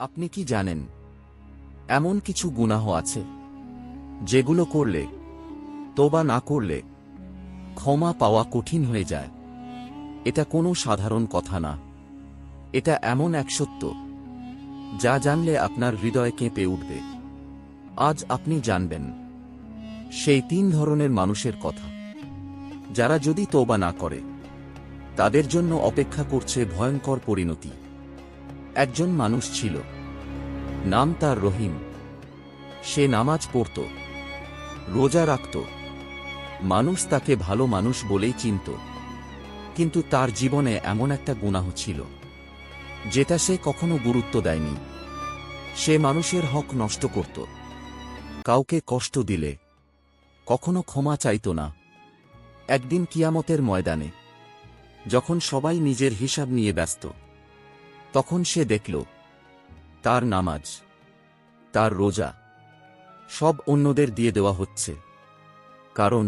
আপনি কি জানেন, এমন কিছু গুনাহ আছে যেগুলো করলে, তওবা না করলে ক্ষমা পাওয়া কঠিন হয়ে যায়। এটা কোনো সাধারণ কথা না, এটা এমন এক সত্য যা জানলে আপনার হৃদয় কেঁপে উঠবে। আজ আপনি জানবেন সেই 3 ধরনের মানুষের কথা, যারা যদি তওবা না করে তাদের জন্য অপেক্ষা করছে ভয়ঙ্কর পরিণতি। একজন মানুষ ছিল, নাম তার রহিম। সে নামাজ পড়ত, রোজা রাখত, মানুষ তাকে ভালো মানুষ বলেই চিনত। কিন্তু তার জীবনে এমন একটা গুনাহ ছিল যেটা সে কখনো গুরুত্ব দেয়নি। সে মানুষের হক নষ্ট করত, কাউকে কষ্ট দিলে কখনো ক্ষমা চাইত না। একদিন কিয়ামতের ময়দানে যখন সবাই নিজের হিসাব নিয়ে ব্যস্ত, তখন সে দেখল তার নামাজ, তার রোজা সব অন্যদের দিয়ে দেওয়া হচ্ছে, কারণ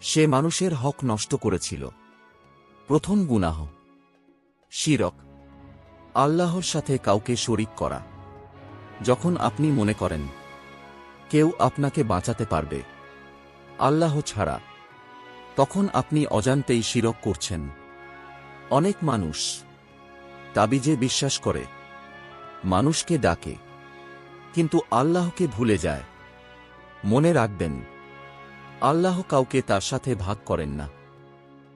সে মানুষের হক নষ্ট করেছিল। প্রথম গুনাহ শিরক, আল্লাহর সাথে কাউকে শরীক করা। যখন আপনি মনে করেন কেউ আপনাকে বাঁচাতে পারবে আল্লাহ ছাড়া, তখন আপনি অজান্তেই শিরক করছেন। অনেক মানুষ তাবিজে বিশ্বাস করে, মানুষকে ডাকে, কিন্তু আল্লাহকে ভুলে যায়। মনে রাখবেন, আল্লাহ কাউকে তার সাথে ভাগ করেন না।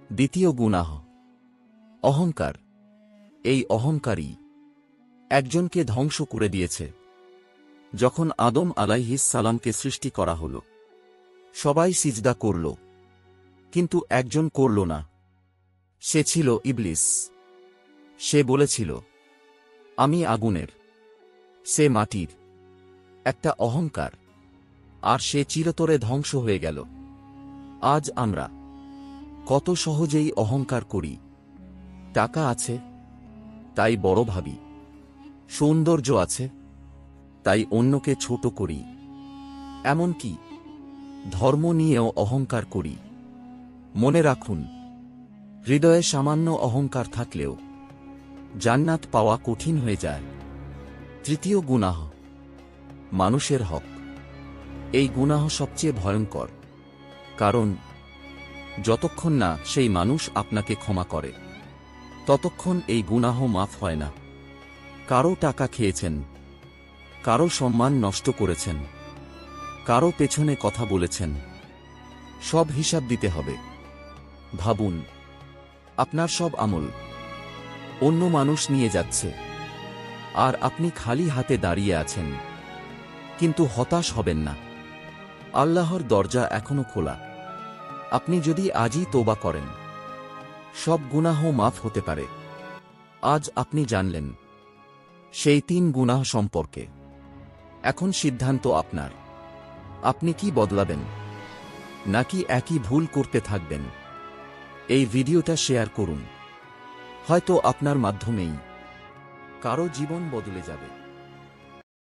দ্বিতীয় গুনাহ অহংকার। এই অহংকারই একজনকে ধ্বংস করে দিয়েছে। যখন আদম আলাইহিস সালামকে সৃষ্টি করা হল, সবাই সিজদা করল, কিন্তু একজন করল না। সে ছিল ইবলিস। সে বলেছিল, আমি আগুনের, সে মাটির। একটা অহংকার, আর সে চিরতরে ধ্বংস হয়ে গেল। আজ আমরা কত সহজেই অহংকার করি। টাকা আছে তাই বড় ভাবি, সৌন্দর্য আছে তাই অন্যকে ছোট করি, এমনকি ধর্ম নিয়েও অহংকার করি। মনে রাখুন, হৃদয়ে সামান্য অহংকার থাকলেও জান্নাত পাওয়া কঠিন হয়ে যায়। তৃতীয় গুনাহ মানুষের হক। এই গুনাহ সবচেয়ে ভয়ঙ্কর, কারণ যতক্ষণ না সেই মানুষ আপনাকে ক্ষমা করে, ততক্ষণ এই গুনাহ মাফ হয় না। কারো টাকা খেয়েছেন, কারো সম্মান নষ্ট করেছেন, কারো পেছনে কথা বলেছেন, সব হিসাব দিতে হবে। ভাবুন, আপনার সব আমল অন্য মানুষ নিয়ে যাচ্ছে, আর আপনি খালি হাতে দাঁড়িয়ে আছেন। কিন্তু হতাশ হবেন না, আল্লাহর দরজা এখনো খোলা। আপনি যদি আজই তওবা করেন, সব গুনাহ মাফ হতে পারে। আজ আপনি জানলেন সেই 3 গুনাহ সম্পর্কে। এখন সিদ্ধান্ত আপনার। আপনি কি বদলাবেন, নাকি একই ভুল করতে থাকবেন? এই ভিডিওটা শেয়ার করুন, হয়তো আপনার মাধ্যমেই কারো জীবন বদলে যাবে।